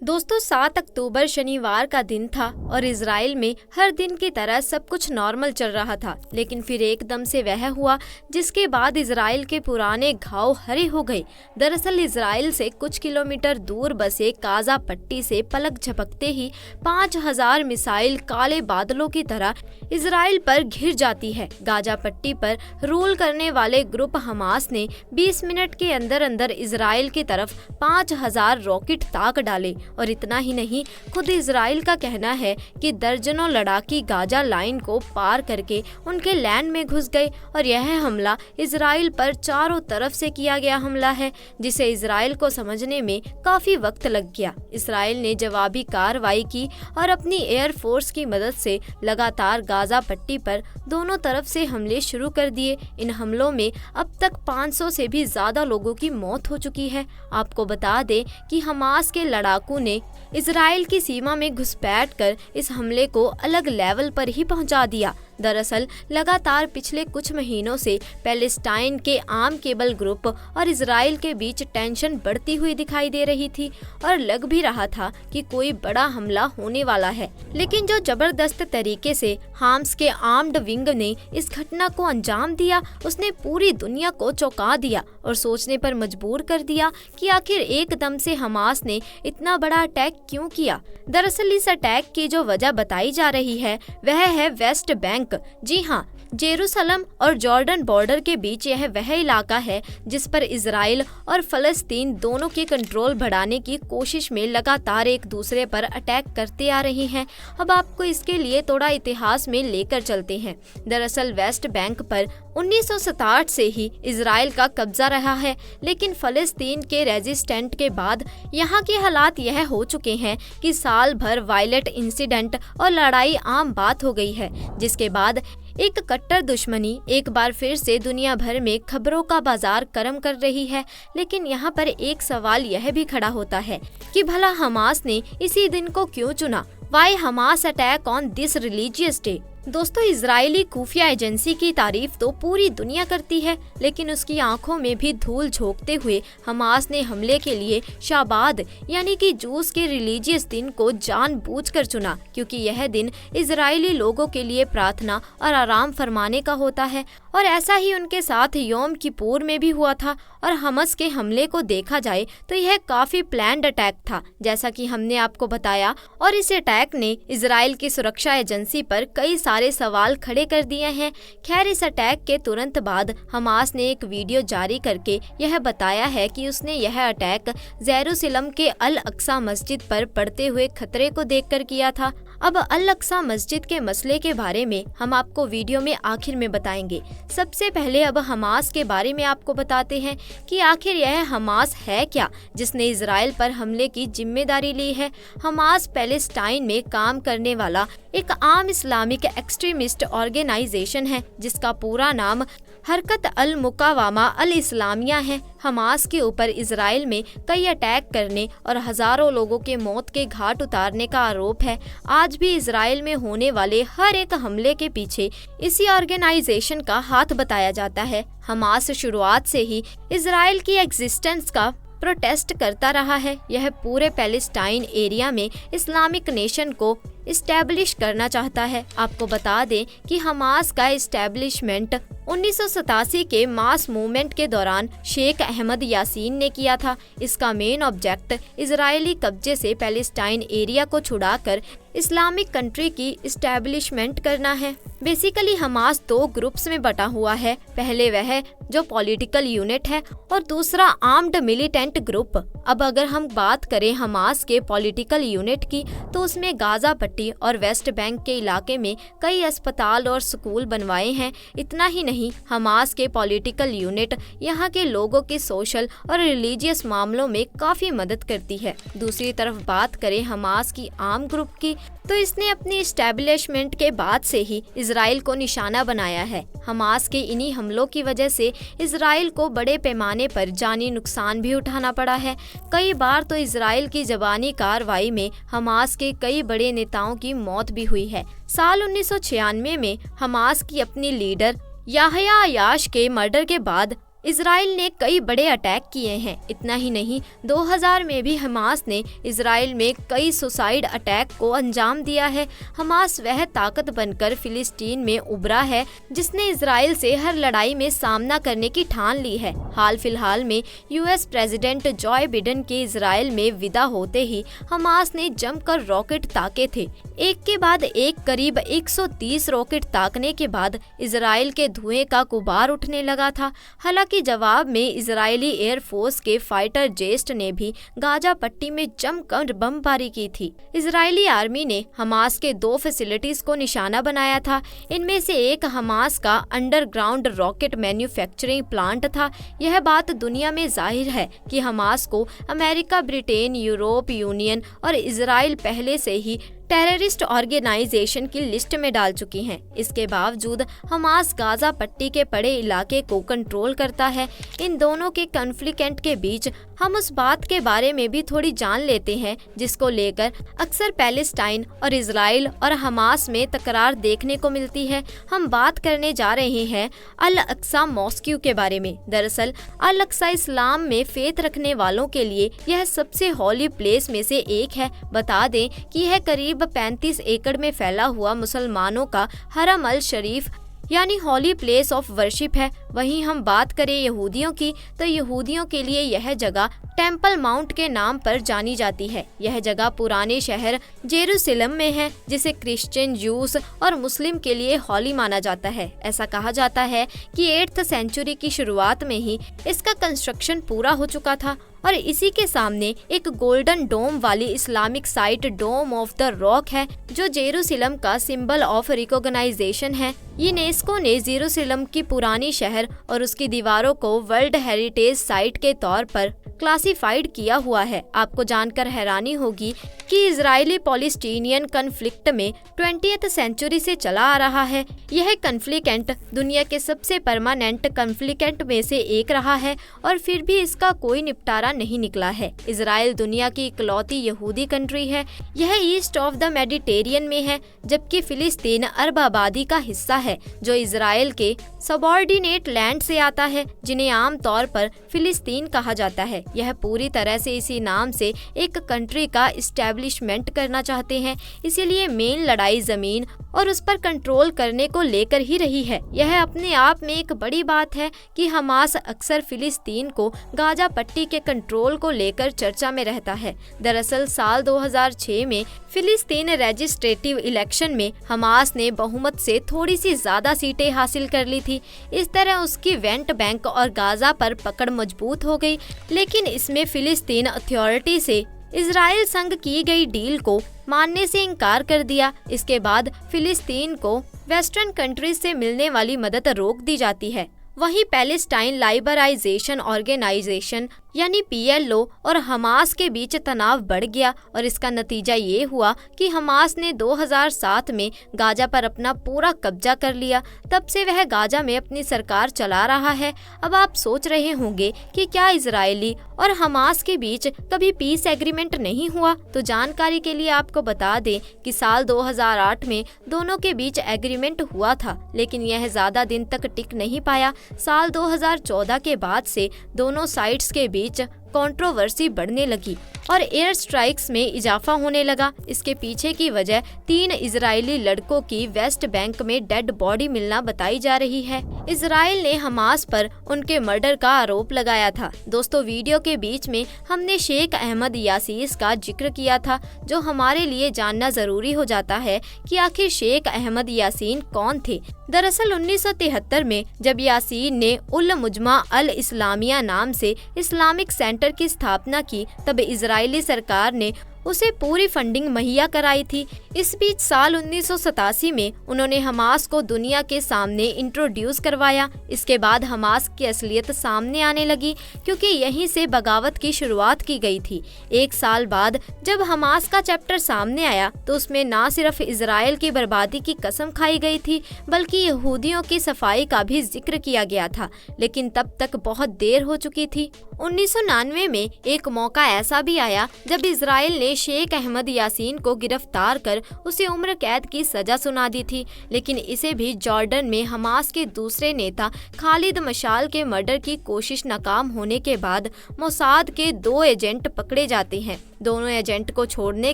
दोस्तों 7 अक्टूबर शनिवार का दिन था और इजराइल में हर दिन की तरह सब कुछ नॉर्मल चल रहा था। लेकिन फिर एकदम से वह हुआ जिसके बाद इजराइल के पुराने घाव हरे हो गए। दरअसल इजराइल से कुछ किलोमीटर दूर बसे गाजा पट्टी से पलक झपकते ही 5000 मिसाइल काले बादलों की तरह इजराइल पर घिर जाती है। गाजा पट्टी पर रूल करने वाले ग्रुप हमास ने 20 मिनट के अंदर अंदर इजराइल की तरफ 5000 रॉकेट ताक डाले। और इतना ही नहीं, खुद इजराइल का कहना है कि दर्जनों लड़ाकी गाजा लाइन को पार करके उनके लैंड में घुस गए और यह हमला इजराइल पर चारों तरफ से किया गया हमला है, जिसे इजराइल को समझने में काफी वक्त लग गया। इजराइल ने जवाबी कार्रवाई की और अपनी एयर फोर्स की मदद से लगातार गाजा पट्टी पर दोनों तरफ से हमले शुरू कर दिए। इन हमलों में अब तक 500 से भी ज्यादा लोगों की मौत हो चुकी है। आपको बता दें कि हमास के लड़ाकू ने इजराइल की सीमा में घुसपैठ कर इस हमले को अलग लेवल पर ही पहुंचा दिया। दरअसल लगातार पिछले कुछ महीनों से पैलेस्टाइन के आम केबल ग्रुप और इजराइल के बीच टेंशन बढ़ती हुई दिखाई दे रही थी और लग भी रहा था कि कोई बड़ा हमला होने वाला है। लेकिन जो जबरदस्त तरीके से हामास के आर्म्ड विंग ने इस घटना को अंजाम दिया, उसने पूरी दुनिया को चौंका दिया और सोचने पर मजबूर कर दिया कि आखिर एकदम से हमास ने इतना बड़ा अटैक क्यों किया। दरअसल इस अटैक की जो वजह बताई जा रही है वह है वेस्ट बैंक। जी हाँ, जेरूसलम और जॉर्डन बॉर्डर के बीच यह वह इलाका है जिस पर इजराइल और फलस्तीन दोनों के कंट्रोल बढ़ाने की कोशिश में लगातार एक दूसरे पर अटैक करते आ रही हैं। अब आपको इसके लिए थोड़ा इतिहास में लेकर चलते हैं। दरअसल वेस्ट बैंक पर 1967 से ही इजराइल का कब्जा रहा है, लेकिन फलस्तीन के रेजिस्टेंट के बाद यहाँ के हालात यह हो चुके हैं कि साल भर वायलेंट इंसिडेंट और लड़ाई आम बात हो गई है, जिसके बाद एक कट्टर दुश्मनी एक बार फिर से दुनिया भर में खबरों का बाजार गर्म कर रही है। लेकिन यहाँ पर एक सवाल यह भी खड़ा होता है कि भला हमास ने इसी दिन को क्यों चुना? Why Hamas attack on this religious day? दोस्तों, इजरायली खुफिया एजेंसी की तारीफ तो पूरी दुनिया करती है, लेकिन उसकी आंखों में भी धूल झोंकते हुए हमास ने हमले के लिए शाबाद यानी कि जूस के रिलीजियस दिन को जानबूझकर चुना, क्योंकि यह दिन इजरायली लोगों के लिए प्रार्थना और आराम फरमाने का होता है। और ऐसा ही उनके साथ योम किपुर में भी हुआ था। और हमास के हमले को देखा जाए तो यह काफी प्लान्ड अटैक था, जैसा कि हमने आपको बताया, और इस अटैक ने इजराइल की सुरक्षा एजेंसी पर कई सारे सवाल खड़े कर दिए हैं। खैर, इस अटैक के तुरंत बाद हमास ने एक वीडियो जारी करके यह बताया है कि उसने यह अटैक जेरूसलम के अल अक्सा मस्जिद पर पड़ते हुए खतरे को देखकर किया था। अब अल अक्सा मस्जिद के मसले के बारे में हम आपको वीडियो में आखिर में बताएंगे। सबसे पहले अब हमास के बारे में आपको बताते हैं कि आखिर यह हमास है क्या, जिसने इजराइल पर हमले की जिम्मेदारी ली है। हमास पैलेस्टाइन में काम करने वाला एक आम इस्लामिक एक्सट्रीमिस्ट ऑर्गेनाइजेशन है, जिसका पूरा नाम हरकत अल मुकावामा अल इस्लामिया है। हमास के ऊपर इजराइल में कई अटैक करने और हजारों लोगों के मौत के घाट उतारने का आरोप है। आज भी इजराइल में होने वाले हर एक हमले के पीछे इसी ऑर्गेनाइजेशन का हाथ बताया जाता है। हमास शुरुआत से ही इजराइल की एग्जिस्टेंस का प्रोटेस्ट करता रहा है। यह पूरे पैलेस्टाइन एरिया में इस्लामिक नेशन को इस्टेब्लिश करना चाहता है। आपको बता दें कि हमास का इस्टेब्लिशमेंट 1987 के मास मूवमेंट के दौरान शेख अहमद यासीन ने किया था। इसका मेन ऑब्जेक्ट इजरायली कब्जे से पैलेस्टाइन एरिया को छुड़ाकर इस्लामिक कंट्री की इस्टेब्लिशमेंट करना है। बेसिकली हमास दो ग्रुप्स में बटा हुआ है। पहले वह जो पॉलिटिकल यूनिट है और दूसरा आर्म्ड मिलिटेंट ग्रुप। अब अगर हम बात करें हमास के पॉलिटिकल यूनिट की, तो उसमें गाजा पट्टी और वेस्ट बैंक के इलाके में कई अस्पताल और स्कूल बनवाए हैं। इतना ही नहीं, हमास के पॉलिटिकल यूनिट यहाँ के लोगों के सोशल और रिलीजियस मामलों में काफी मदद करती है। दूसरी तरफ बात करें हमास की आर्म ग्रुप की, तो इसने अपनी इस्टेब्लिशमेंट के बाद से ही इजराइल को निशाना बनाया है। हमास के इन्हीं हमलों की वजह से इजराइल को बड़े पैमाने पर जानी नुकसान भी उठाना पड़ा है। कई बार तो इजराइल की जबानी कार्रवाई में हमास के कई बड़े नेताओं की मौत भी हुई है। साल 1996 में हमास की अपनी लीडर याहया अयाश के मर्डर के बाद इसराइल ने कई बड़े अटैक किए हैं। इतना ही नहीं, 2000 में भी हमास ने इसराइल में कई सुसाइड अटैक को अंजाम दिया है। हमास वह ताकत बनकर फिलिस्तीन में उभरा है जिसने इसराइल से हर लड़ाई में सामना करने की ठान ली है। हाल फिलहाल में यूएस प्रेसिडेंट जॉय बिडेन के इसराइल में विदा होते ही हमास ने जमकर रॉकेट ताके थे। एक के बाद एक करीब 130 रॉकेट ताकने के बाद इसराइल के धुएं का गुबार उठने लगा था। हालांकि जवाब में इजरायली एयरफोर्स के फाइटर जेट ने भी गाजा पट्टी में जमकर बमबारी की थी। इजरायली आर्मी ने हमास के 2 फैसिलिटीज को निशाना बनाया था। इनमें से एक हमास का अंडरग्राउंड रॉकेट मैन्युफैक्चरिंग प्लांट था। यह बात दुनिया में जाहिर है कि हमास को अमेरिका, ब्रिटेन, यूरोप यूनियन और इजराइल पहले से ही टेररिस्ट ऑर्गेनाइजेशन की लिस्ट में डाल चुकी हैं। इसके बावजूद हमास गाजा पट्टी के बड़े इलाके को कंट्रोल करता है। इन दोनों के कॉन्फ्लिक्ट के बीच हम उस बात के बारे में भी थोड़ी जान लेते हैं जिसको लेकर अक्सर पैलेस्टाइन और इजराइल और हमास में तकरार देखने को मिलती है। हम बात करने जा रहे हैं अल अक्सा मॉस्क्यू के बारे में। दरअसल अल अक्सा इस्लाम में फेथ रखने वालों के लिए यह सबसे हॉली प्लेस में से एक है। बता दें कि यह करीब 35 एकड़ में फैला हुआ मुसलमानों का हरम अल शरीफ यानी हॉली प्लेस ऑफ वर्शिप है। वहीं हम बात करें यहूदियों की तो यहूदियों के लिए यह जगह टेम्पल माउंट के नाम पर जानी जाती है। यह जगह पुराने शहर जेरूसलम में है जिसे क्रिश्चियन, जूस और मुस्लिम के लिए हॉली माना जाता है। ऐसा कहा जाता है कि 8th सेंचुरी की शुरुआत में ही इसका कंस्ट्रक्शन पूरा हो चुका था और इसी के सामने एक गोल्डन डोम वाली Islamic site dome of the rock है जो जेरूसलम का सिंबल ऑफ रिकॉग्नाइजेशन है। यूनेस्को ने जेरूसलम की पुरानी शहर और उसकी दीवारों को वर्ल्ड हेरिटेज साइट के तौर पर क्लासिफाइड किया हुआ है। आपको जानकर हैरानी होगी कि इजरायली पैलेस्टीनियन कॉन्फ्लिक्ट में 20th सेंचुरी से चला आ रहा है। यह कॉन्फ्लिक्ट दुनिया के सबसे परमानेंट कॉन्फ्लिक्ट में से एक रहा है और फिर भी इसका कोई निपटारा नहीं निकला है। इजराइल दुनिया की इकलौती यहूदी कंट्री है। यह ईस्ट ऑफ द मेडिटेरियन में है जबकि फिलिस्तीन अरब आबादी का हिस्सा है जो इजराइल के सबऑर्डिनेट लैंड से आता है जिन्हें आमतौर पर फिलिस्तीन कहा जाता है। यह पूरी तरह से इसी नाम से एक कंट्री का इस्टेब्लिशमेंट करना चाहते हैं, इसीलिए मेन लड़ाई जमीन और उस पर कंट्रोल करने को लेकर ही रही है। यह अपने आप में एक बड़ी बात है कि हमास अक्सर फिलिस्तीन को गाजा पट्टी के कंट्रोल को लेकर चर्चा में रहता है। दरअसल साल 2006 में फिलिस्तीन रजिस्ट्रेटिव इलेक्शन में हमास ने बहुमत से थोड़ी सी ज्यादा सीटें हासिल कर ली थी। इस तरह उसकी वेस्ट बैंक और गाजा पर पकड़ मजबूत हो गई, लेकिन इसमें फिलिस्तीन अथॉरिटी से इजराइल संग की गई डील को मानने से इनकार कर दिया। इसके बाद फिलिस्तीन को वेस्टर्न कंट्रीज से मिलने वाली मदद रोक दी जाती है। वहीं पैलेस्टाइन लाइबराइजेशन ऑर्गेनाइजेशन यानी PLO और हमास के बीच तनाव बढ़ गया और इसका नतीजा ये हुआ कि हमास ने 2007 में गाजा पर अपना पूरा कब्जा कर लिया। तब से वह गाजा में अपनी सरकार चला रहा है। अब आप सोच रहे होंगे कि क्या इजरायली और हमास के बीच कभी पीस एग्रीमेंट नहीं हुआ? तो जानकारी के लिए आपको बता दें कि साल 2008 में दोनों के बीच एग्रीमेंट हुआ था, लेकिन यह ज्यादा दिन तक टिक नहीं पाया। साल 2014 के बाद से दोनों साइड्स के बीच कंट्रोवर्सी बढ़ने लगी और एयर स्ट्राइक्स में इजाफा होने लगा। इसके पीछे की वजह 3 इजरायली लड़कों की वेस्ट बैंक में डेड बॉडी मिलना बताई जा रही है। इजराइल ने हमास पर उनके मर्डर का आरोप लगाया था। दोस्तों, वीडियो के बीच में हमने शेख अहमद यासीन का जिक्र किया था, जो हमारे लिए जानना जरूरी हो जाता है कि आखिर शेख अहमद यासीन कौन थे। दरअसल 1973 में जब यासीन ने उल मुजमा अल इस्लामिया नाम से इस्लामिक सेंटर की स्थापना की, तब इजरायली सरकार ने उसे पूरी फंडिंग मुहैया कराई थी। इस बीच साल 1987 में उन्होंने हमास को दुनिया के सामने इंट्रोड्यूस करवाया। इसके बाद हमास की असलियत सामने आने लगी, क्योंकि यहीं से बगावत की शुरुआत की गई थी। 1 साल बाद जब हमास का चैप्टर सामने आया तो उसमें न सिर्फ इजराइल की बर्बादी की कसम खाई गई थी, बल्कि यहूदियों की सफाई का भी जिक्र किया गया था, लेकिन तब तक बहुत देर हो चुकी थी। 1999 में एक मौका ऐसा भी आया जब इजराइल ने शेख अहमद यासीन को गिरफ्तार कर उसे उम्र कैद की सजा सुना दी थी, लेकिन इसे भी जॉर्डन में हमास के दूसरे नेता खालिद मशाल के मर्डर की कोशिश नाकाम होने के बाद मोसाद के 2 एजेंट पकड़े जाते हैं। दोनों एजेंट को छोड़ने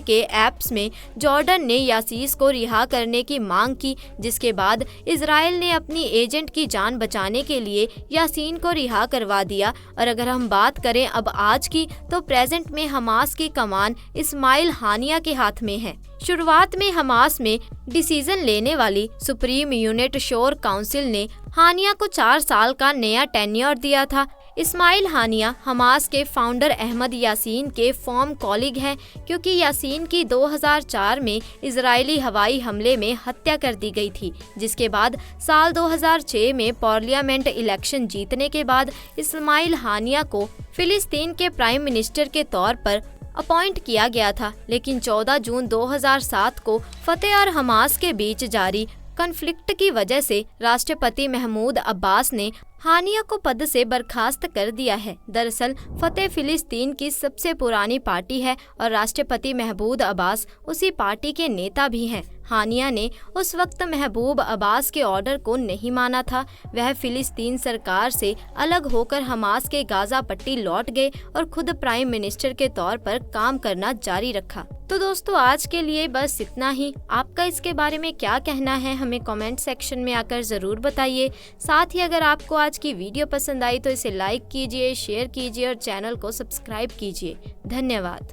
के एप्स में जॉर्डन ने यासीस को रिहा करने की मांग की, जिसके बाद इजराइल ने अपनी एजेंट की जान बचाने के लिए यासीन को रिहा करवा दिया। और अगर हम बात करें अब आज की, तो प्रेजेंट में हमास की कमान इस्माइल हानिया के हाथ में है। शुरुआत में हमास में डिसीजन लेने वाली सुप्रीम यूनिट शोर काउंसिल ने हानिया को 4 साल का नया टेन्योर दिया था। इस्माइल हानिया हमास के फाउंडर अहमद यासीन के फॉर्म कॉलीग हैं, क्योंकि यासीन की 2004 में इजरायली हवाई हमले में हत्या कर दी गई थी, जिसके बाद साल 2006 में पार्लियामेंट इलेक्शन जीतने के बाद इस्माइल हानिया को फिलिस्तीन के प्राइम मिनिस्टर के तौर पर अपॉइंट किया गया था। लेकिन 14 जून 2007 को फतेह और हमास के बीच जारी कॉन्फ्लिक्ट की वजह से राष्ट्रपति महमूद अब्बास ने हानिया को पद से बर्खास्त कर दिया है। दरअसल फतेह फिलिस्तीन की सबसे पुरानी पार्टी है और राष्ट्रपति महमूद अब्बास उसी पार्टी के नेता भी हैं। हानिया ने उस वक्त महबूब अब्बास के ऑर्डर को नहीं माना था। वह फिलिस्तीन सरकार से अलग होकर हमास के गाजा पट्टी लौट गए और खुद प्राइम मिनिस्टर के तौर पर काम करना जारी रखा। तो दोस्तों, आज के लिए बस इतना ही। आपका इसके बारे में क्या कहना है हमें कमेंट सेक्शन में आकर जरूर बताइए। साथ ही अगर आपको आज की वीडियो पसंद आई तो इसे लाइक कीजिए, शेयर कीजिए और चैनल को सब्सक्राइब कीजिए। धन्यवाद।